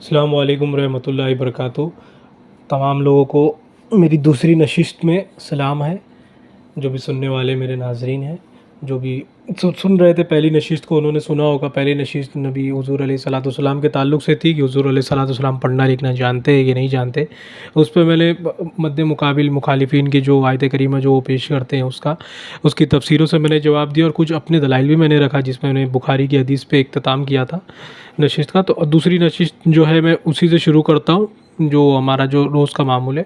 السلام علیکم ورحمۃ اللہ وبرکاتہ۔ تمام لوگوں کو میری دوسری نشست میں سلام ہے۔ جو بھی سننے والے میرے ناظرین ہیں، جو بھی سن رہے تھے پہلی نشست کو، انہوں نے سنا ہوگا پہلی نشست نبی حضور علیہ الصلوۃ والسلام کے تعلق سے تھی کہ حضور علیہ الصلوۃ والسلام پڑھنا لکھنا جانتے ہیں کہ نہیں جانتے۔ اس پہ میں نے مد مقابل مخالفین کی جو آیت کریمہ جو وہ پیش کرتے ہیں اس کی تفسیروں سے میں نے جواب دیا، اور کچھ اپنے دلائل بھی میں نے رکھا جس میں نے بخاری کی حدیث پہ اختتام کیا تھا نشست کا۔ تو دوسری نشست جو ہے میں اسی سے شروع کرتا ہوں جو ہمارا جو روز کا معمول ہے،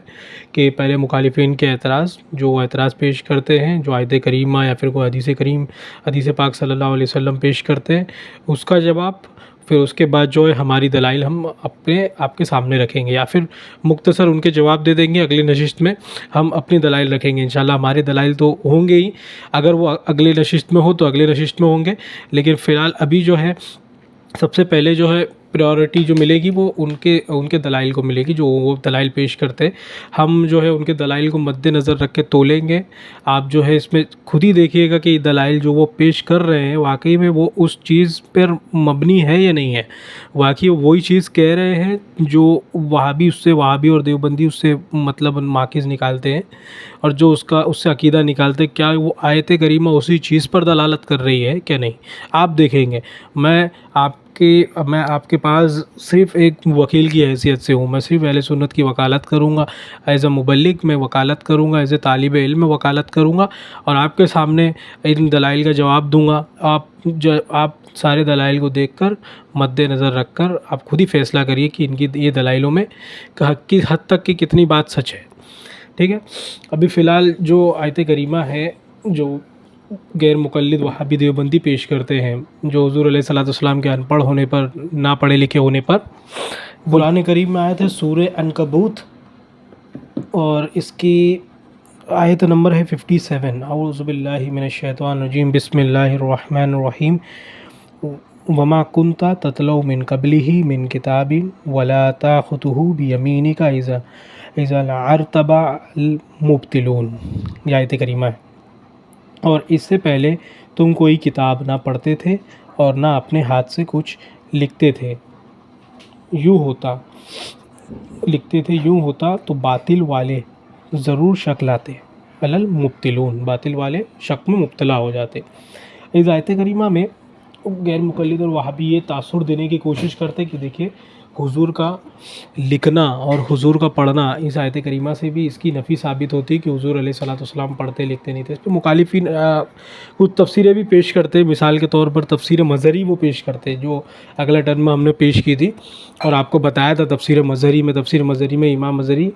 کہ پہلے مخالفین کے اعتراض پیش کرتے ہیں، جو آیت کریمہ یا پھر کوئی حدیث پاک صلی اللہ علیہ وسلم پیش کرتے ہیں، اس کا جواب، پھر اس کے بعد جو ہے ہماری دلائل ہم آپ کے سامنے رکھیں گے، یا پھر مختصر ان کے جواب دے دیں گے۔ اگلی نشست میں ہم اپنی دلائل رکھیں گے انشاءاللہ۔ ہمارے دلائل تو ہوں گے ہی، اگر وہ اگلی نشست میں ہو تو اگلی نشست میں ہوں گے، لیکن فی الحال ابھی جو ہے سب سے پہلے جو ہے پریورٹی جو ملے گی وہ ان کے دلائل کو ملے گی، جو وہ دلائل پیش کرتے ہیں۔ ہم جو ہے ان کے دلائل کو مد نظر رکھ کے تولیں گے۔ آپ جو ہے اس میں خود ہی دیکھیے گا کہ یہ دلائل جو وہ پیش کر رہے ہیں واقعی میں وہ اس چیز پر مبنی ہے یا نہیں ہے، واقعی وہی چیز کہہ رہے ہیں جو وہابی اور دیوبندی اس سے مطلب ماخذ نکالتے ہیں، اور جو اس سے عقیدہ نکالتے ہیں، کیا وہ آیت کریمہ اسی چیز پر دلالت کر رہی ہے کہ نہیں، آپ دیکھیں گے۔ میں آپ کے پاس صرف ایک وکیل کی حیثیت سے ہوں، میں صرف اہل سنت کی وکالت کروں گا، ایز اے مبلغ میں وکالت کروں گا، ایز اے طالب علم میں وکالت کروں گا، اور آپ کے سامنے ان دلائل کا جواب دوں گا۔ آپ سارے دلائل کو دیکھ کر مد نظر رکھ کر آپ خود ہی فیصلہ کریے کہ ان کی یہ دلائلوں میں کس حد تک کی کتنی بات سچ ہے، ٹھیک ہے۔ ابھی فی الحال جو آیت کریمہ ہے جو غیر مقلد وہابی دیوبندی پیش کرتے ہیں، جو حضور علیہ الصلوۃ والسلام کے ان پڑھ ہونے پر، نہ پڑھے لکھے ہونے پر، قرآن کریم میں آیت ہے سورہ عنکبوت، اور اس کی آیت نمبر ہے 57۔ اعوذ باللہ من الشیطان الرجیم، بسم اللہ الرحمن الرحیم۔ وما کنت تتلو من قبلہ من کتاب ولا تاخذہ بیمینک اذا لارتاب المبطلون، یہ آیت کریمہ ہے۔ اور اس سے پہلے تم کوئی کتاب نہ پڑھتے تھے اور نہ اپنے ہاتھ سے کچھ لکھتے تھے، یوں ہوتا تو باطل والے ضرور شک لاتے، المبطلون، باطل والے شک میں مبتلا ہو جاتے۔ اس آیت کریمہ میں غیر مقلد اور وہابی یہ تاثر دینے کی کوشش کرتے کہ دیکھیے حضور کا لکھنا اور حضور کا پڑھنا، اس آیت کریمہ سے بھی اس کی نفی ثابت ہوتی ہے کہ حضور علیہ الصلوۃ والسلام پڑھتے لکھتے نہیں تھے۔ اس پہ مخالفین کچھ تفسیریں بھی پیش کرتے ہیں، مثال کے طور پر تفسیر مظہری وہ پیش کرتے ہیں جو اگلے ٹرم میں ہم نے پیش کی تھی، اور آپ کو بتایا تھا تفسیر مظہری میں امام مظہری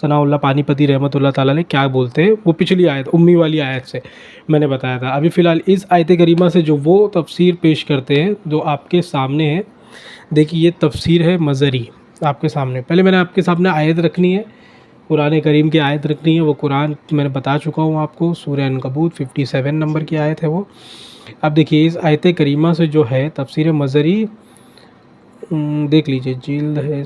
ثناء اللہ پانی پتی رحمۃ اللہ تعالیٰ علیہ کیا بولتے ہیں، وہ پچھلی آیت امی والی آیت سے میں نے بتایا تھا۔ ابھی فی الحال اس آیت کریمہ سے جو وہ تفسیر پیش کرتے ہیں جو آپ کے سامنے ہے، دیکھیے یہ تفسیر ہے مظہری آپ کے سامنے۔ پہلے میں نے آپ کے سامنے آیت رکھنی ہے، قرآن کریم کی آیت رکھنی ہے، وہ قرآن میں نے بتا چکا ہوں آپ کو، سورہ عنکبوت 57 نمبر کی آیت ہے وہ۔ اب دیکھیے اس آیت کریمہ سے جو ہے تفسیر مظہری، دیکھ لیجئے جلد ہے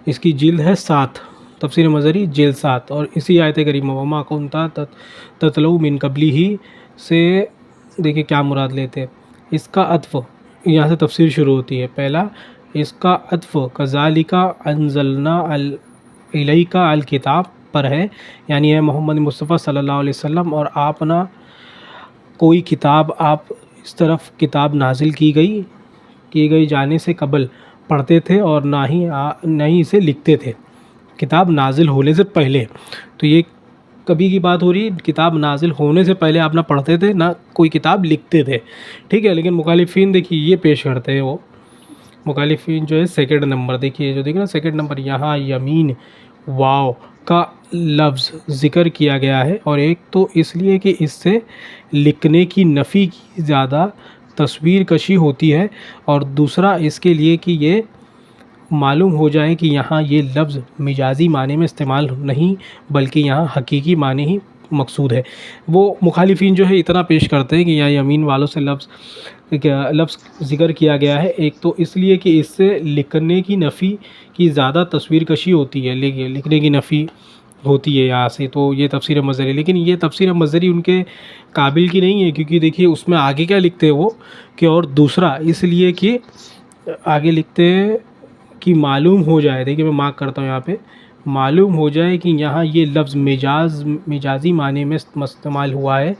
اس کی جلد ہے 7، تفسیر مظہری جلد 7، اور اسی آیت کریمہ وما کنت تتلو من قبلہ سے دیکھیے کیا مراد لیتے ہیں۔ اس کا عطف، یہاں سے تفسیر شروع ہوتی ہے۔ پہلا اس کا عطف کذالک انزلنا الیک الکتاب پر ہے، یعنی ہے محمد مصطفیٰ صلی اللہ علیہ وسلم، اور آپ نہ کوئی کتاب، آپ اس طرف کتاب نازل کی گئی جانے سے قبل پڑھتے تھے اور نہ ہی اسے لکھتے تھے، کتاب نازل ہونے سے پہلے۔ تو یہ کبھی کی بات ہو رہی ہے، کتاب نازل ہونے سے پہلے آپ نہ پڑھتے تھے نہ کوئی کتاب لکھتے تھے، ٹھیک ہے۔ لیکن مخالفین دیکھیے یہ پیش کرتے ہیں، وہ مخالفین جو ہے سیکنڈ نمبر، دیکھیے جو دیکھ نا سیکنڈ نمبر، یہاں یمین واو کا لفظ ذکر کیا گیا ہے، اور ایک تو اس لیے کہ اس سے لکھنے کی نفی کی زیادہ تصویر کشی ہوتی ہے، اور دوسرا اس کے لیے کہ یہ معلوم ہو جائے کہ یہاں یہ لفظ مجازی معنی میں استعمال نہیں بلکہ یہاں حقیقی معنی ہی مقصود ہے۔ وہ مخالفین جو ہے اتنا پیش کرتے ہیں کہ یہاں یمین والوں سے لفظ ذکر کیا گیا ہے، ایک تو اس لیے کہ اس سے لکھنے کی نفی کی زیادہ تصویر کشی ہوتی ہے، لکھنے کی نفی ہوتی ہے یہاں سے، تو یہ تفسیر مظہری۔ لیکن یہ تفسیر مظہری ان کے قابل کی نہیں ہے، کیونکہ دیکھیے اس میں آگے کیا لکھتے ہیں وہ کہ اور دوسرا اس لیے کہ آگے لکھتے ہیں کہ معلوم ہو جائے، دیکھیے میں مارک کرتا ہوں یہاں پہ، معلوم ہو جائے کہ یہاں یہ لفظ مجازی معنی میں استعمال ہوا ہے،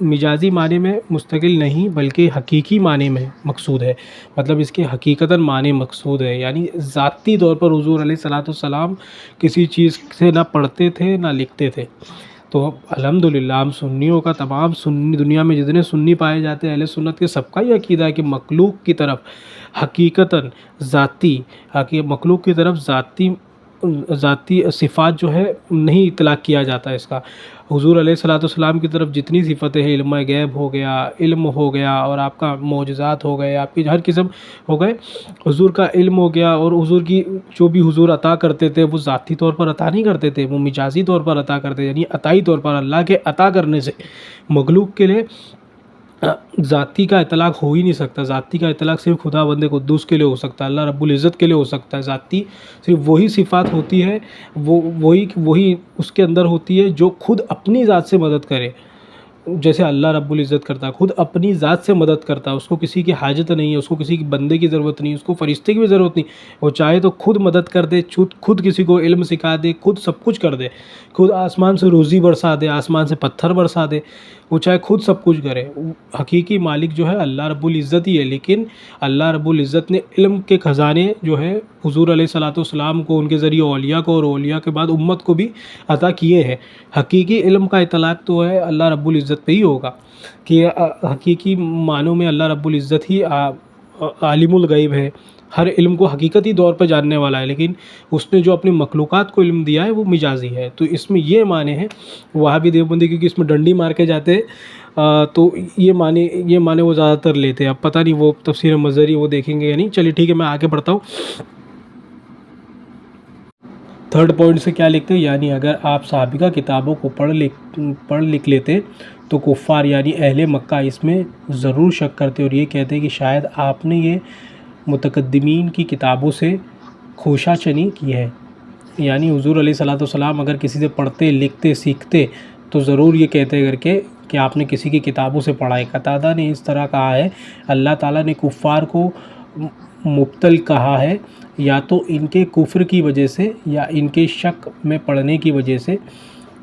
مجازی معنی میں مستقل نہیں بلکہ حقیقی معنی میں مقصود ہے، مطلب اس کے حقیقتاً معنی مقصود ہے، یعنی ذاتی طور پر حضور علیہ الصلاۃ والسلام کسی چیز سے نہ پڑھتے تھے نہ لکھتے تھے۔ تو الحمدللہ ہم سنیوں کا، تمام سنی دنیا میں جتنے سنی پائے جاتے ہیں اہل سنت کے، سب کا یہ عقیدہ ہے کہ مخلوق کی طرف حقیقتاً ذاتی، مخلوق کی طرف ذاتی صفات جو ہے نہیں اطلاق کیا جاتا ہے اس کا۔ حضور علیہ الصلاۃ والسلام کی طرف جتنی صفتیں ہیں، علم غیب ہو گیا، علم ہو گیا، اور آپ کا معجزات ہو گئے، آپ کی ہر قسم ہو گئے، حضور کا علم ہو گیا، اور حضور کی جو بھی حضور عطا کرتے تھے وہ ذاتی طور پر عطا نہیں کرتے تھے، وہ مجازی طور پر عطا کرتے، یعنی عطائی طور پر، اللہ کے عطا کرنے سے مخلوق کے لیے ذاتی کا اطلاق ہو ہی نہیں سکتا۔ ذاتی کا اطلاق صرف خدا بند قدوس کے لیے ہو سکتا ہے، اللہ رب العزت کے لیے ہو سکتا ہے۔ ذاتی صرف وہی صفات ہوتی ہے، وہی اس کے اندر ہوتی ہے جو خود اپنی ذات سے مدد کرے، جیسے اللہ رب العزت کرتا ہے، خود اپنی ذات سے مدد کرتا ہے، اس کو کسی کی حاجت نہیں ہے، اس کو کسی کی بندے کی ضرورت نہیں، اس کو فرشتے کی بھی ضرورت نہیں، وہ چاہے تو خود مدد کر دے، خود کسی کو علم سکھا دے، خود سب کچھ کر دے، خود آسمان سے روزی برسا دے، آسمان سے پتھر برسا دے، وہ چاہے خود سب کچھ کرے۔ حقیقی مالک جو ہے اللہ رب العزت ہی ہے، لیکن اللہ رب العزت نے علم کے خزانے جو ہے حضور علیہ الصلاۃ والسلام کو، ان کے ذریعے اولیاء کو، اور اولیاء کے بعد امت کو بھی عطا کیے ہیں۔ حقیقی علم کا اطلاق تو ہے اللہ رب العزت پہ ہی ہوگا، کہ حقیقی معنوں میں اللہ رب العزت ہی عالم الغیب ہے، ہر علم کو حقیقتی طور پہ جاننے والا ہے، لیکن اس نے جو اپنی مخلوقات کو علم دیا ہے وہ مجازی ہے۔ تو اس میں یہ معنی ہے، وہابی دیوبندی کیونکہ اس میں ڈنڈی مار کے جاتے ہیں، تو یہ معنی وہ زیادہ تر لیتے ہیں۔ اب پتہ نہیں وہ تفسیر مظہری وہ دیکھیں گے یا نہیں، چلیے ٹھیک ہے، میں آگے بڑھتا ہوں۔ تھرڈ پوائنٹ سے کیا لکھتے ہیں، یعنی اگر آپ سابقہ کتابوں کو پڑھ لکھ لیتے تو کفار یعنی اہل مکہ اس میں ضرور شک کرتے اور یہ کہتے کہ شاید آپ نے یہ متقدمین کی کتابوں سے کھوشا چنی کی ہے، یعنی حضور علیہ الصلاۃ والسلام اگر کسی سے پڑھتے لکھتے سیکھتے تو ضرور یہ کہتے کر کے کہ آپ نے کسی کی کتابوں سے پڑھا ہے۔ قتادہ نے اس طرح کہا ہے، اللہ تعالیٰ نے کفار کو مبتل کہا ہے، یا تو ان کے کفر کی وجہ سے یا ان کے شک میں پڑھنے کی وجہ سے،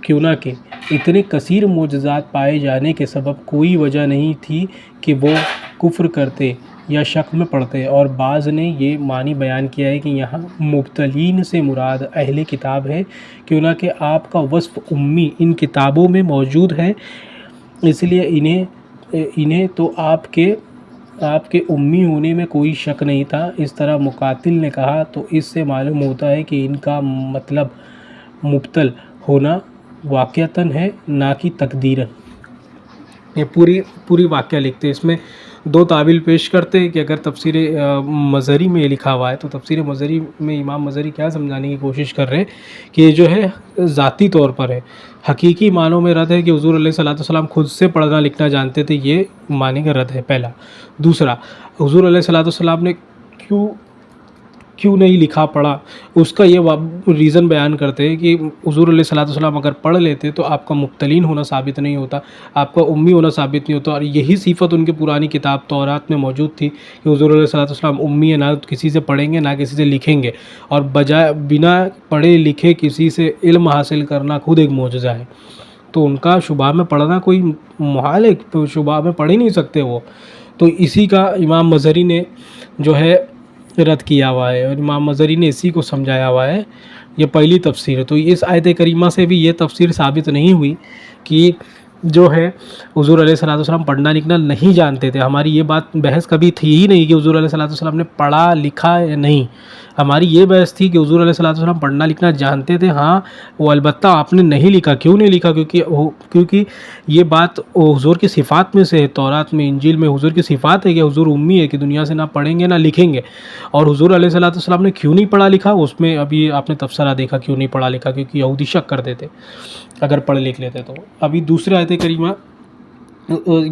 کیوں نہ کہ اتنے کثیر معجزات پائے جانے کے سبب کوئی وجہ نہیں تھی کہ وہ کفر کرتے یا شک میں پڑھتے۔ اور بعض نے یہ معنی بیان کیا ہے کہ یہاں مبتلین سے مراد اہل کتاب ہے، کیوں نہ کہ آپ کا وصف امی ان کتابوں میں موجود ہے، اس لیے انہیں تو آپ کے امی ہونے میں کوئی شک نہیں تھا۔ اس طرح مقاتل نے کہا، تو اس سے معلوم ہوتا ہے کہ ان کا مطلب مبتل ہونا واقعتاً ہے، نہ کہ تقدیراً۔ یہ پوری واقعہ لکھتے ہیں، اس میں دو تعویل پیش کرتے ہیں کہ اگر تفسیر مظہری میں لکھا ہوا ہے تو تفسیر مظہری میں امام مظہری کیا سمجھانے کی کوشش کر رہے ہیں کہ یہ جو ہے ذاتی طور پر ہے، حقیقی معنوں میں رد ہے کہ حضور علیہ الصلاۃ والسلام خود سے پڑھنا لکھنا جانتے تھے، یہ معنی کا رد ہے پہلا۔ دوسرا، حضور علیہ الصلاۃ والسلام نے کیوں نہیں لکھا پڑھا، اس کا یہ ریزن بیان کرتے ہیں کہ حضور علیہ الصلاۃ والسلام اگر پڑھ لیتے تو آپ کا مبتلین ہونا ثابت نہیں ہوتا، آپ کا امی ہونا ثابت نہیں ہوتا، اور یہی صفت ان کے پرانی کتاب تورات میں موجود تھی کہ حضور علیہ الصلاۃ والسلام امی ہے، نہ کسی سے پڑھیں گے نہ کسی سے لکھیں گے، اور بنا پڑھے لکھے کسی سے علم حاصل کرنا خود ایک معجزہ ہے۔ تو ان کا شبہ میں پڑھنا کوئی محال ہے، تو شبہ میں پڑھ ہی نہیں سکتے وہ، تو اسی کا امام مظہری نے جو ہے رد کیا ہوا ہے، اور امام مظہری نے اسی کو سمجھایا ہوا ہے۔ یہ پہلی تفسیر ہے۔ تو اس آیت کریمہ سے بھی یہ تفسیر ثابت نہیں ہوئی کہ جو ہے حضور علیہ الصلوۃ والسلام پڑھنا لکھنا نہیں جانتے تھے۔ ہماری یہ بات بحث کبھی تھی ہی نہیں کہ حضور علیہ الصلوۃ والسلام نے پڑھا لکھا یا نہیں، ہماری یہ بحث تھی کہ حضور علیہ الصلوۃ والسلام پڑھنا لکھنا جانتے تھے، ہاں وہ البتہ آپ نے نہیں لکھا۔ کیوں نہیں لکھا؟ کیونکہ یہ بات حضور کی صفات میں سے ہے، تورات میں انجیل میں حضور کی صفات ہے کہ حضور امی ہے، کہ دنیا سے نہ پڑھیں گے نہ لکھیں گے۔ اور حضور علیہ الصلوۃ والسلام نے کیوں نہیں پڑھا لکھا، اس میں ابھی آپ نے تفسیرہ دیکھا کیوں نہیں پڑھا لکھا، کیونکہ یہودی شک کرتے تھے اگر پڑھ لکھ لیتے تو۔ ابھی دوسرے آیت کریمہ،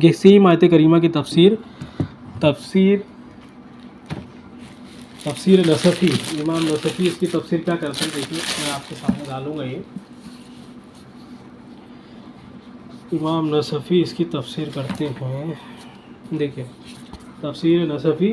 یہ سیم آیت کریمہ کی تفسیر نصفی، امام نصفی اس کی تفسیر کیا کرتے ہیں، دیکھیے میں آپ کے سامنے ڈالوں گا۔ یہ امام نصفی اس کی تفسیر کرتے ہیں، دیکھیں تفسیر نصفی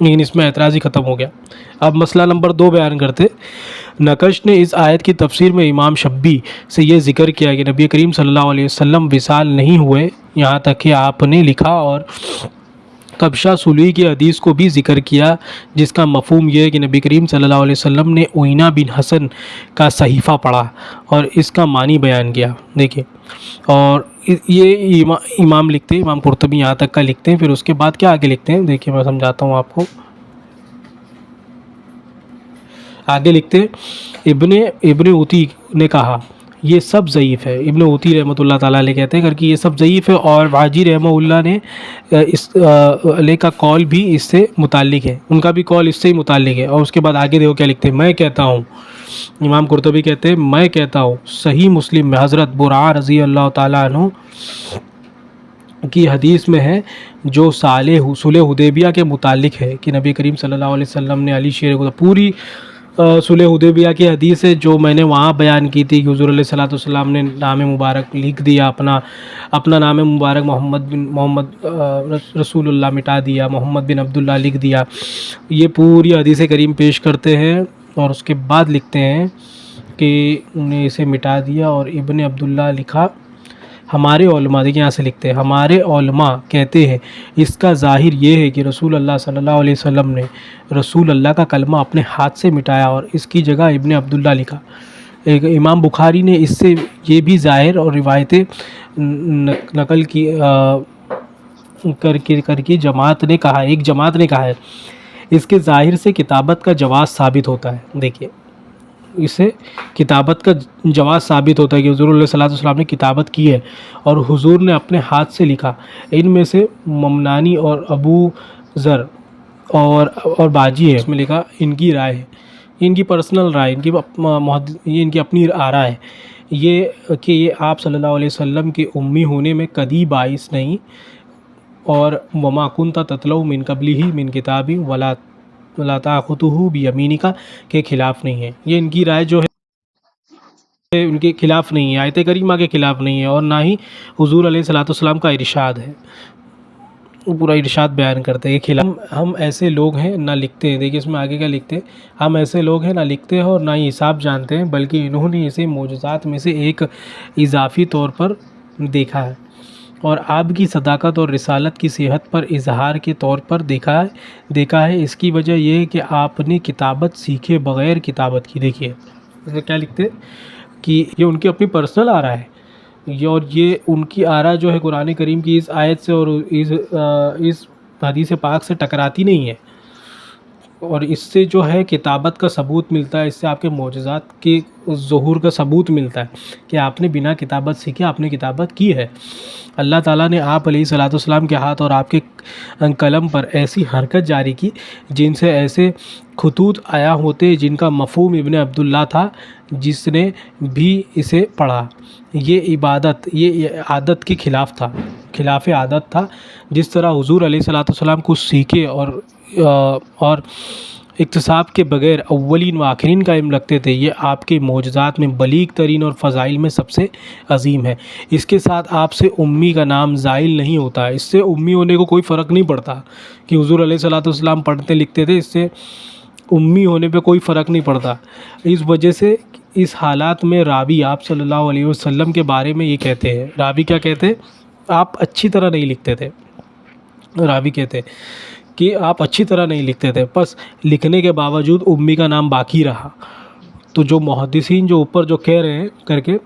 لیکن اس میں اعتراض ہی ختم ہو گیا۔ اب مسئلہ نمبر 2 بیان کرتے۔ نقش نے اس آیت کی تفسیر میں امام شبی سے یہ ذکر کیا کہ نبی کریم صلی اللہ علیہ وسلم وصال نہیں ہوئے، یہاں تک کہ آپ نے لکھا اور قبشہ سلوی کی حدیث کو بھی ذکر کیا، جس کا مفہوم یہ ہے کہ نبی کریم صلی اللہ علیہ وسلم نے عینہ بن حسن کا صحیفہ پڑھا اور اس کا معنی بیان کیا۔ دیکھیں، اور یہ امام لکھتے ہیں، امام قرطبی یہاں تک کا لکھتے ہیں، پھر اس کے بعد کیا آگے لکھتے ہیں، دیکھیں میں سمجھاتا ہوں آپ کو۔ آگے لکھتے ہیں، ابن اوتی نے کہا یہ سب ضعیف ہے۔ ابن اوتی رحمۃ اللہ تعالیٰ علیہ کہتے ہیں کہ یہ سب ضعیف ہے، اور باجی رحمہ اللہ نے اس علیہ کا قول بھی اس سے متعلق ہے، ان کا بھی قول اس سے ہی متعلق ہے۔ اور اس کے بعد آگے دیکھو کیا لکھتے ہیں، میں کہتا ہوں، امام قرطبی کہتے ہیں میں کہتا ہوں صحیح مسلم میں حضرت برا رضی اللہ تعالیٰ عنہ کی حدیث میں ہے جو صلح حدیبیہ کے متعلق ہے کہ نبی کریم صلی اللہ علیہ وسلم نے علی شیر کو پوری صلح حدیبیہ کی حدیث ہے جو میں نے وہاں بیان کی تھی کہ حضور علیہ الصلوۃ والسلام نے نام مبارک لکھ دیا، اپنا نام مبارک محمد رسول اللہ مٹا دیا، محمد بن عبداللہ لکھ دیا۔ یہ پوری حدیث کریم پیش کرتے ہیں اور اس کے بعد لکھتے ہیں کہ انہیں اسے مٹا دیا اور ابن عبداللہ لکھا۔ ہمارے علماء، دیکھیں یہاں سے لکھتے ہیں، ہمارے علماء کہتے ہیں اس کا ظاہر یہ ہے کہ رسول اللہ صلی اللہ علیہ وسلم نے رسول اللہ کا کلمہ اپنے ہاتھ سے مٹایا اور اس کی جگہ ابن عبداللہ لکھا۔ ایک امام بخاری نے اس سے یہ بھی ظاہر اور روایتیں نقل کی کر کے جماعت نے کہا ہے اس کے ظاہر سے کتابت کا جواز ثابت ہوتا ہے۔ دیکھیے، اس سے کتابت کا جواز ثابت ہوتا ہے کہ حضور علیہ صلی اللہ علیہ وسلم نے کتابت کی ہے اور حضور نے اپنے ہاتھ سے لکھا۔ ان میں سے ممنانی اور ابو ذر اور باجی ہے، اس میں لکھا ان کی رائے ہے، ان کی پرسنل رائے، یہ ان کی اپنی آراء ہے، یہ کہ یہ آپ صلی اللہ علیہ وسلم کے امی ہونے میں کدی باعث نہیں، اور وما کنت تتلو من قبلہ من کتاب ولا تاخذہ بیمینک کے خلاف نہیں ہے۔ یہ ان کی رائے جو ہے ان کے خلاف نہیں ہے، آیت کریمہ کے خلاف نہیں ہے، اور نہ ہی حضور علیہ الصلوۃ والسلام کا ارشاد ہے، وہ پورا ارشاد بیان کرتے ہیں کہ ہم ایسے لوگ ہیں نہ لکھتے ہیں۔ دیکھیے اس میں آگے کیا لکھتے ہیں، ہم ایسے لوگ ہیں نہ لکھتے ہیں اور نہ ہی حساب جانتے ہیں، بلکہ انہوں نے اسے معجزات میں سے ایک اضافی طور پر دیکھا ہے اور آپ کی صداقت اور رسالت کی صحت پر اظہار کے طور پر دیکھا ہے۔ اس کی وجہ یہ ہے کہ آپ نے کتابت سیکھے بغیر کتابت کی۔ دیکھیے اس میں کیا لکھتے ہیں کہ یہ ان کی اپنی پرسنل آراء ہے، اور یہ ان کی آراء جو ہے قرآن کریم کی اس آیت سے اور اس حدیث پاک سے ٹکراتی نہیں ہے، اور اس سے جو ہے کتابت کا ثبوت ملتا ہے، اس سے آپ کے معجزات کے ظہور کا ثبوت ملتا ہے کہ آپ نے بنا کتابت سیکھے آپ نے کتابت کی ہے۔ اللہ تعالیٰ نے آپ علیہ الصلوۃ والسلام کے ہاتھ اور آپ کے قلم پر ایسی حرکت جاری کی جن سے ایسے خطوط آیا ہوتے جن کا مفہوم ابن عبداللہ تھا، جس نے بھی اسے پڑھا۔ یہ عادت کے خلاف عادت تھا، جس طرح حضور علیہ الصلوۃ والسلام کو سیکھے اور اکتساب کے بغیر اولین و آخرین قائم رکھتے تھے۔ یہ آپ کے معجزات میں بلیغ ترین اور فضائل میں سب سے عظیم ہے۔ اس کے ساتھ آپ سے امی کا نام زائل نہیں ہوتا، اس سے امی ہونے کو کوئی فرق نہیں پڑتا کہ حضور علیہ الصلوۃ والسلام پڑھتے لکھتے تھے، اس سے امی ہونے پہ کوئی فرق نہیں پڑتا۔ اس وجہ سے اس حالات میں راوی آپ صلی اللہ علیہ وسلم کے بارے میں یہ کہتے ہیں، راوی کیا کہتے ہیں، آپ اچھی طرح نہیں لکھتے تھے۔ راوی کہتے ہیں کہ آپ اچھی طرح نہیں لکھتے تھے، بس لکھنے کے باوجود امی کا نام باقی رہا۔ تو جو محدثین جو اوپر جو کہہ رہے ہیں کر کے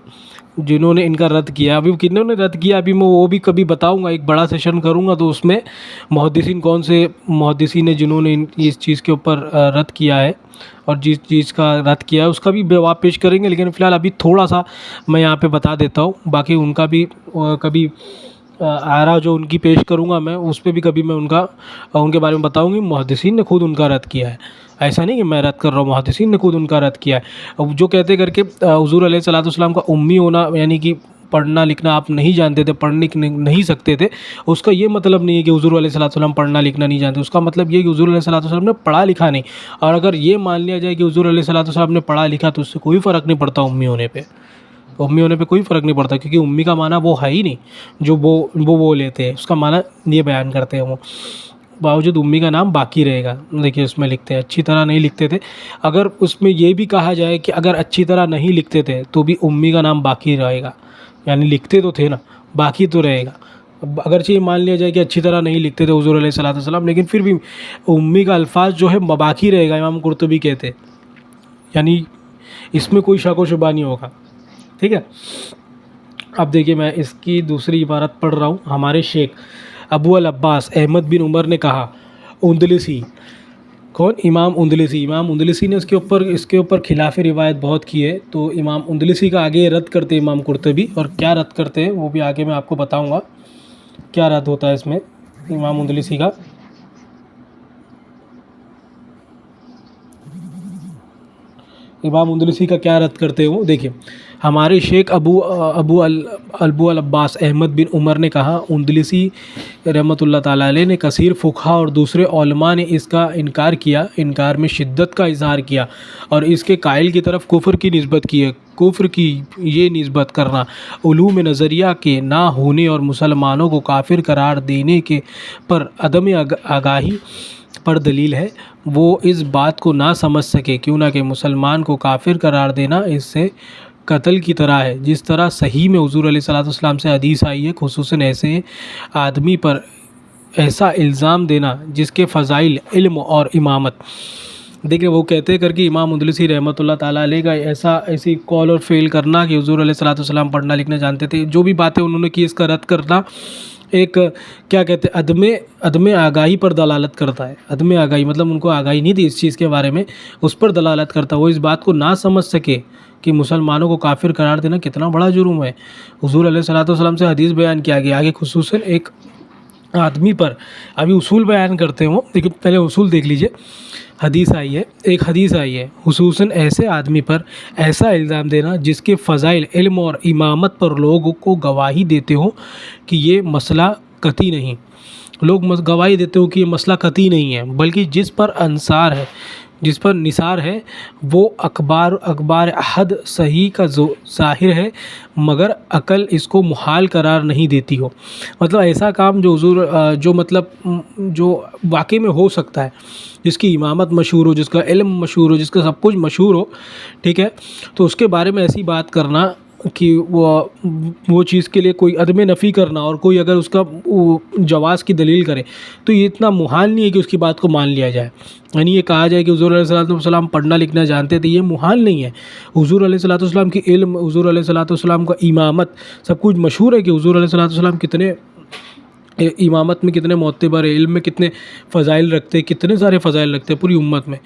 جنہوں نے ان کا رد کیا، ابھی کنہوں نے رد کیا ابھی میں وہ بھی کبھی بتاؤں گا، ایک بڑا سیشن کروں گا تو اس میں محدثین کون سے محدثین ہیں جنہوں نے اس چیز کے اوپر رد کیا ہے، اور جس چیز کا رد کیا ہے اس کا بھی جواب پیش کریں گے، لیکن فی الحال ابھی تھوڑا سا میں یہاں پہ بتا دیتا ہوں، باقی ان کا بھی کبھی آراء جو ان کی پیش کروں گا میں اس پہ بھی کبھی میں ان کے بارے میں بتاؤں گی۔ محدثین نے خود ان کا رد کیا ہے، ایسا نہیں کہ میں رد کر رہا ہوں، محدثین نے خود ان کا رد کیا ہے۔ جو کہتے کر کے حضور علیہ الصلوۃ والسلام کا امی ہونا یعنی کہ پڑھنا لکھنا آپ نہیں جانتے تھے، پڑھنے نہیں سکتے تھے، اس کا یہ مطلب نہیں ہے کہ حضور علیہ الصلوۃ والسلام پڑھنا لکھنا نہیں جانتے، اس کا مطلب یہ ہے کہ حضور علیہ الصلوۃ والسلام نے پڑھا لکھا نہیں۔ اور اگر یہ مان لیا جائے کہ حضور علیہ الصلوۃ والسلام نے پڑھا لکھا تو اس سے کوئی فرق نہیں پڑتا امی ہونے پہ کوئی فرق نہیں پڑتا، کیونکہ امی کا معنی وہ ہے ہی نہیں جو وہ لیتے ہیں، اس کا معنی یہ بیان کرتے ہیں وہ۔ باوجود امی کا نام باقی رہے گا. دیکھیے اس میں لکھتے ہیں اچھی طرح نہیں لکھتے تھے. اگر اس میں یہ بھی کہا جائے کہ اگر اچھی طرح نہیں لکھتے تھے تو بھی امی کا نام باقی رہے گا, یعنی لکھتے تو تھے نا, باقی تو رہے گا. اگرچہ یہ مان لیا جائے کہ اچھی طرح نہیں لکھتے تھے حضور علیہ الصلوۃ والسلام, لیکن پھر بھی امی کا الفاظ جو ہے باقی رہے گا, امام قرطبی کہتے, یعنی اس میں کوئی شک و شبہ نہیں ہوگا. ٹھیک ہے. اب دیکھیے میں اس کی دوسری عبارت پڑھ رہا ہوں. ہمارے شیخ ابو العباس احمد بن عمر نے کہا, اندلسی, کون؟ امام اندلسی. امام اندلسی نے اس کے اوپر خلاف روایت بہت کی ہے, تو امام اندلسی کا آگے رد کرتے امام قرطبی, اور کیا رد کرتے ہیں وہ بھی آگے میں آپ کو بتاؤں گا کیا رد ہوتا ہے اس میں امام اندلسی کا. امام اندلسی کا کیا رد کرتے ہیں وہ دیکھیں. ہمارے شیخ ابو العباس احمد بن عمر نے کہا, اندلسی رحمۃ اللہ تعالیٰ علیہ نے کثیر فقہا اور دوسرے علماء نے اس کا انکار کیا, انکار میں شدت کا اظہار کیا اور اس کے قائل کی طرف کفر کی نسبت کی ہے. کفر کی یہ نسبت کرنا علوم نظریہ کے نہ ہونے اور مسلمانوں کو کافر قرار دینے کے پر عدم آگاہی پر دلیل ہے. وہ اس بات کو نہ سمجھ سکے کیوں نہ کہ مسلمان کو کافر قرار دینا اس سے قتل کی طرح ہے. جس طرح صحیح میں حضور علیہ الصلوۃ والسلام سے حدیث آئی ہے, خصوصاً ایسے آدمی پر ایسا الزام دینا جس کے فضائل علم اور امامت. دیکھیں وہ کہتے کر کے امام اندلسی رحمۃ اللہ تعالیٰ علیہ کا ایسی قول اور فعل کرنا کہ حضور علیہ الصلوۃ والسلام پڑھنا لکھنا جانتے تھے, جو بھی باتیں انہوں نے کی اس کا رد کرنا ایک کیا کہتے ہیں عدم آگاہی پر دلالت کرتا ہے. عدم آگاہی مطلب ان کو آگاہی نہیں تھی اس چیز کے بارے میں, اس پر دلالت کرتا. وہ اس بات کو نہ سمجھ سکے کہ مسلمانوں کو کافر قرار دینا کتنا بڑا جرم ہے. حضور علیہ الصلوۃ والسلام سے حدیث بیان کیا گیا, آگے خصوصاً ایک آدمی پر, ابھی اصول بیان کرتے ہوں لیکن پہلے اصول دیکھ لیجئے. ایک حدیث آئی ہے, خصوصاً ایسے آدمی پر ایسا الزام دینا جس کے فضائل علم اور امامت پر لوگوں کو گواہی دیتے ہوں کہ یہ مسئلہ قطعی نہیں. لوگ گواہی دیتے ہوں کہ یہ مسئلہ قطعی نہیں ہے, بلکہ جس پر نثار ہے وہ اخبار احد صحیح کا ظاہر ہے, مگر عقل اس کو محال قرار نہیں دیتی ہو. مطلب ایسا کام جو واقعی میں ہو سکتا ہے, جس کی امامت مشہور ہو, جس کا علم مشہور ہو, جس کا سب کچھ مشہور ہو, ٹھیک ہے, تو اس کے بارے میں ایسی بات کرنا کہ وہ چیز کے لیے کوئی عدم نفی کرنا, اور کوئی اگر اس کا جواز کی دلیل کرے تو یہ اتنا محال نہیں ہے کہ اس کی بات کو مان لیا جائے. یعنی یہ کہا جائے کہ حضور علیہ الصلوۃ والسلام پڑھنا لکھنا جانتے تھے, یہ محال نہیں ہے. حضور علیہ الصلوۃ والسلام کی علم, حضور علیہ الصلوۃ والسلام کا امامت سب کچھ مشہور ہے کہ حضور علیہ الصلوۃ والسلام کتنے امامت میں کتنے معتبر ہے, علم میں کتنے فضائل رکھتے, کتنے سارے فضائل رکھتے پوری امت میں.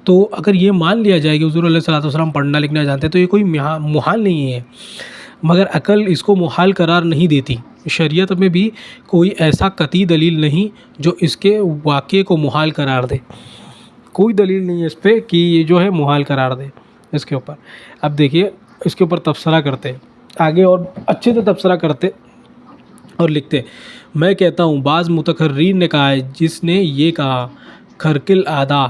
تو اگر یہ مان لیا جائے کہ حضور علیہ الصلوۃ والسلام پڑھنا لکھنا جانتے تو یہ کوئی محال نہیں ہے, مگر عقل اس کو محال قرار نہیں دیتی. شریعت میں بھی کوئی ایسا قطعی دلیل نہیں جو اس کے واقعے کو محال قرار دے. کوئی دلیل نہیں ہے اس پہ کہ یہ جو ہے محال قرار دے اس کے اوپر. اب دیکھیے اس کے اوپر تبصرہ کرتے آگے, اور اچھے سے تبصرہ کرتے اور لکھتے. میں کہتا ہوں بعض متکررین نے کہا ہے, جس نے یہ کہا خرقل اعداء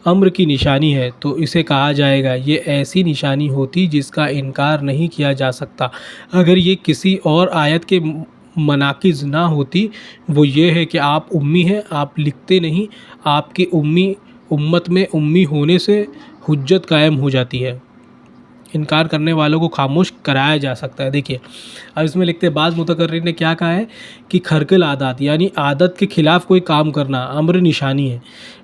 امر کی نشانی ہے تو اسے کہا جائے گا یہ ایسی نشانی ہوتی جس کا انکار نہیں کیا جا سکتا اگر یہ کسی اور آیت کے مناقض نہ ہوتی. وہ یہ ہے کہ آپ امی ہیں, آپ لکھتے نہیں, آپ کی امت میں امی ہونے سے حجت قائم ہو جاتی ہے, انکار کرنے والوں کو خاموش کرایا جا سکتا ہے. دیکھیے اب اس میں لکھتے بعض متکررین نے کیا کہا ہے کہ خرقل عادات یعنی عادت کے خلاف کوئی کام کرنا امر نشانی ہے.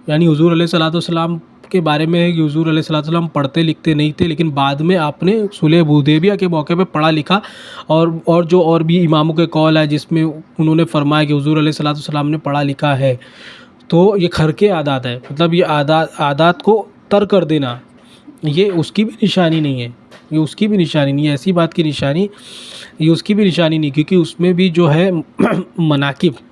یعنی حضور علیہ الصلوۃ والسلام کے بارے میں ہے کہ حضور علیہ الصلوۃ والسلام پڑھتے لکھتے نہیں تھے, لیکن بعد میں آپ نے صلح حدیبیہ کے موقع پہ پڑھا لکھا, اور بھی اماموں کے قول ہے جس میں انہوں نے فرمایا کہ حضور علیہ الصلوۃ والسلام نے پڑھا لکھا ہے. تو یہ خرق عادات ہے, مطلب یہ عادات کو ترک کر دینا, یہ اس کی بھی نشانی نہیں ہے, یہ اس کی بھی نشانی نہیں ہے, ایسی بات کی نشانی یہ اس کی بھی نشانی نہیں, کیونکہ اس میں بھی جو ہے مناقب.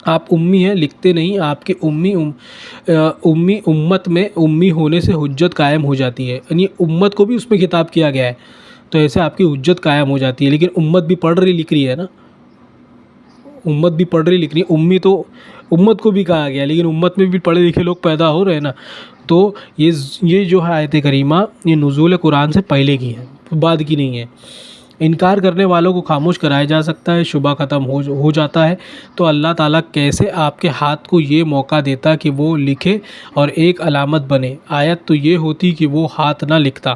آپ امی ہیں, لکھتے نہیں, آپ کی امی امت میں امی ہونے سے حجت قائم ہو جاتی ہے. یعنی امت کو بھی اس میں خطاب کیا گیا ہے, تو ایسے آپ کی حجت قائم ہو جاتی ہے. لیکن امت بھی پڑھ رہی لکھ رہی ہے نا, امت بھی پڑھ رہی لکھ رہی ہے. امی تو امت کو بھی کہا گیا, لیکن امت میں بھی پڑھے لکھے لوگ پیدا ہو رہے ہیں نا. تو یہ جو ہے آیت کریمہ یہ نزول قرآن سے پہلے کی ہے, بعد کی نہیں ہے. انکار کرنے والوں کو خاموش کرایا جا سکتا ہے، شبہ ختم ہو جاتا ہے، تو اللہ تعالیٰ کیسے آپ کے ہاتھ کو یہ موقع دیتا کہ وہ لکھے اور ایک علامت بنے؟ آیت تو یہ ہوتی کہ وہ ہاتھ نہ لکھتا۔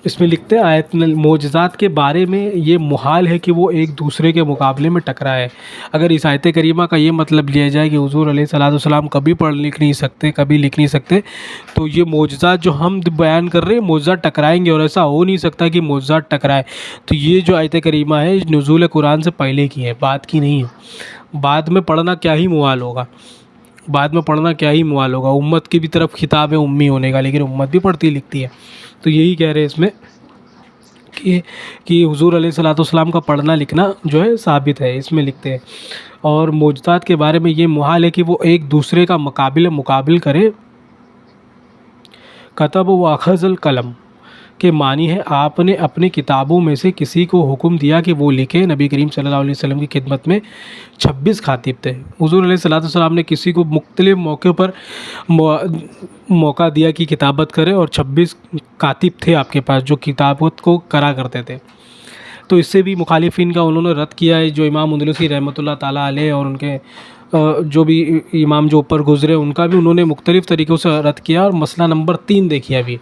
اس میں لکھتے ہیں آیت معجزات کے بارے میں یہ محال ہے کہ وہ ایک دوسرے کے مقابلے میں ٹکرائے۔ اگر اس آیت کریمہ کا یہ مطلب لیا جائے کہ حضور علیہ الصلوۃ والسلام کبھی پڑھ لکھ نہیں سکتے، کبھی لکھ نہیں سکتے، تو یہ معجزات جو ہم بیان کر رہے ہیں معجزات ٹکرائیں گے، اور ایسا ہو نہیں سکتا کہ معجزات ٹکرائے۔ تو یہ جو آیت کریمہ ہے نزول قرآن سے پہلے کی ہے، بعد کی نہیں ہے۔ بعد میں پڑھنا کیا ہی محال ہوگا، بعد میں پڑھنا کیا ہی محال ہوگا۔ امت کی بھی طرف خطاب ہے امی ہونے کا، لیکن امت بھی پڑھتی لکھتی ہے۔ تو یہی کہہ رہے ہیں اس میں کہ حضور علیہ الصلوۃ والسلام کا پڑھنا لکھنا جو ہے ثابت ہے، اس میں لکھتے ہیں۔ اور معجزات کے بارے میں یہ محال ہے کہ وہ ایک دوسرے کا مقابل کرے۔ کتب و اخذ القلم کے معنی ہے آپ نے اپنے کتابوں میں سے کسی کو حکم دیا کہ وہ لکھے۔ نبی کریم صلی اللہ علیہ وسلم کی خدمت میں 26 کاتب تھے۔ حضور علیہ الصلوۃ والسلام نے کسی کو مختلف موقع پر موقع دیا کہ کتابت کرے، اور 26 کاتب تھے آپ کے پاس جو کتابت کو کرا کرتے تھے۔ تو اس سے بھی مخالفین کا انہوں نے رد کیا ہے، جو امام اندلسی رحمۃ اللہ تعالیٰ علیہ اور ان کے جو بھی امام جو اوپر گزرے ان کا بھی انہوں نے مختلف طریقوں سے رد کیا۔ اور مسئلہ نمبر 3 دیکھیے ابھی،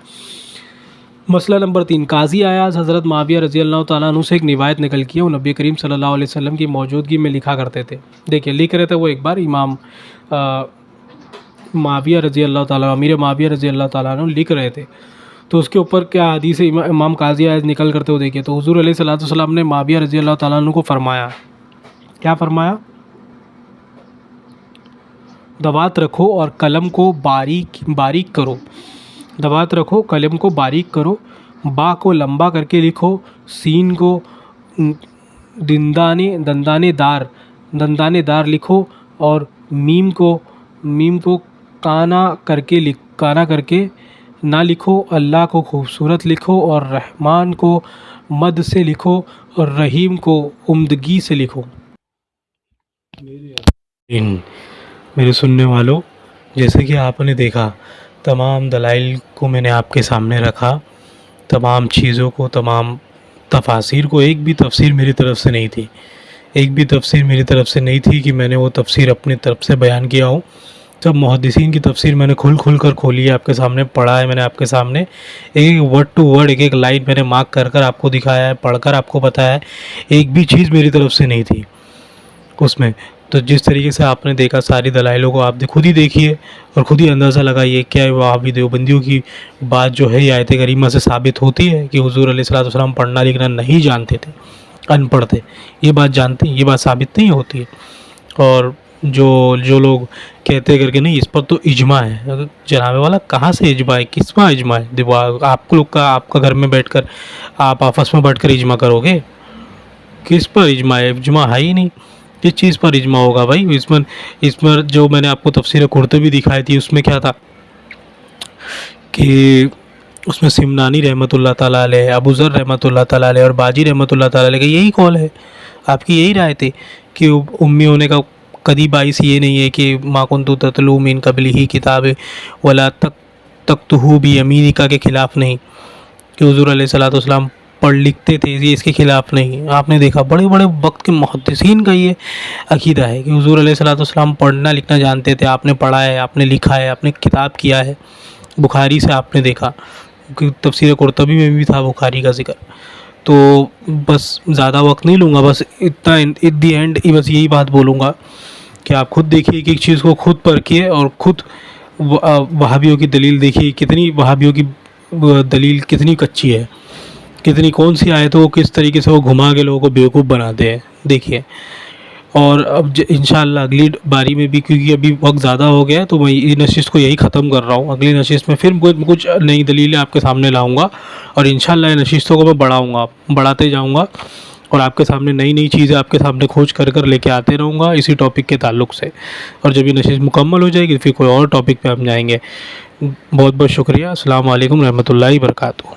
مسئلہ نمبر 3، قاضی ایاز حضرت معاویہ رضی اللہ تعالیٰ عنہ سے ایک روایت نقل کی ہے، وہ نبی کریم صلی اللہ علیہ وسلم کی موجودگی میں لکھا کرتے تھے۔ دیکھیے لکھ رہے تھے وہ ایک بار امام معاویہ رضی اللہ تعالیٰ، امیر معاویہ رضی اللہ تعالیٰ عنہ لکھ رہے تھے، تو اس کے اوپر کیا حدیث امام قاضی ایاز نکل کرتے ہو دیکھیے۔ تو حضور علیہ الصلوۃ والسلام نے معاویہ رضی اللہ تعالیٰ عنہ کو فرمایا، کیا فرمایا؟ دوات رکھو اور قلم کو باریک کرو، دوات رکھو قلم کو باریک کرو، با کو لمبا کر کے لکھو، سین کو دندانے دار لکھو، اور میم کو کانا کر کے نہ لکھو، اللہ کو خوبصورت لکھو، اور رحمان کو مد سے لکھو، اور رحیم کو عمدگی سے لکھو۔ میرے سننے والوں، جیسے کہ آپ نے دیکھا تمام دلائل کو میں نے آپ کے سامنے رکھا، تمام چیزوں کو، تمام تفاسیر کو، ایک بھی تفسیر میری طرف سے نہیں تھی، ایک بھی تفسیر میری طرف سے نہیں تھی کہ میں نے وہ تفسیر اپنی طرف سے بیان کیا ہوں۔ سب محدثین کی تفسیر میں نے کھل کر کھولی ہے، آپ کے سامنے پڑھا ہے، میں نے آپ کے سامنے ایک ورڈ ٹو ورڈ ایک لائن میں نے مارک کر آپ کو دکھایا ہے، پڑھ کر آپ کو بتایا ہے، ایک بھی چیز میری طرف سے نہیں تھی اس میں۔ تو جس طریقے سے آپ نے دیکھا ساری دلائلوں کو آپ خود ہی دیکھیے اور خود ہی اندازہ لگائیے کیا وہابی دیوبندیوں کی بات جو ہے آیت کریمہ سے ثابت ہوتی ہے کہ حضور علیہ الصلوۃ والسلام پڑھنا لکھنا نہیں جانتے تھے، ان پڑھ تھے، یہ بات جانتے ہیں، یہ بات ثابت نہیں ہوتی ہے۔ اور جو لوگ کہتے کر کے نہیں اس پر تو اجماع ہے، جناب والا کہاں سے اجماع ہے؟ کس پر اجماع ہے؟ آپ کا گھر میں بیٹھ کر آپ آپس میں بیٹھ کر اجماع کرو گے؟ کس پر اجماع ہے؟ اجماع ہے ہی نہیں، کس چیز پر اجماع ہوگا بھائی؟ اس میں جو میں نے آپ کو تفسیر قرطبی دکھائی تھی اس میں کیا تھا کہ اس میں سمنانی رحمۃ اللہ تعالیٰ علیہ، ابو ذر رحمۃ اللہ تعالیٰ علیہ اور باجی رحمۃ اللہ تعالیٰ علیہ کا یہی قول ہے، آپ کی یہی رائے تھی کہ امی ہونے کا کدی باعث یہ نہیں ہے کہ ما کنت تتلو من قبلہ کتاب ولا تکتبہ بیمینک کے خلاف نہیں، کہ حضور علیہ الصلوۃ والسلام پڑھ لکھتے تھے، یہ اس کے خلاف نہیں۔ آپ نے دیکھا بڑے بڑے وقت کے محدثین کا یہ عقیدہ ہے کہ حضور علیہ الصلوۃ والسلام پڑھنا لکھنا جانتے تھے، آپ نے پڑھا ہے، آپ نے لکھا ہے، آپ نے کتاب کیا ہے، بخاری سے آپ نے دیکھا، تفسیر قرطبی میں بھی تھا بخاری کا ذکر۔ تو بس زیادہ وقت نہیں لوں گا، بس اتنا ایٹ دی اینڈ بس یہی بات بولوں گا کہ آپ خود دیکھیے کہ ایک چیز کو خود پرکھیے اور خود وہابیوں کی دلیل دیکھیے، کتنی وہابیوں کی دلیل کتنی کچی ہے، کتنی کون سی آیتوں کو کس طریقے سے وہ گھما کے لوگوں کو بیوقوف بناتے ہیں، دیکھیے۔ اور اب انشاءاللہ اگلی باری میں بھی، کیونکہ ابھی وقت زیادہ ہو گیا ہے تو میں اس نشست کو یہی ختم کر رہا ہوں، اگلی نشست میں پھر کچھ نئی دلیلیں آپ کے سامنے لاؤں گا، اور انشاءاللہ ان نشستوں کو میں بڑھاتے جاؤں گا، اور آپ کے سامنے نئی چیزیں آپ کے سامنے کھوج کر لے کے آتے رہوں گا اسی ٹاپک کے تعلق سے۔ اور جب یہ نشست مکمل ہو جائے گی پھر کوئی اور ٹاپک پہ ہم جائیں گے۔ بہت بہت شکریہ، السلام علیکم رحمۃ اللہ وبرکاتہ۔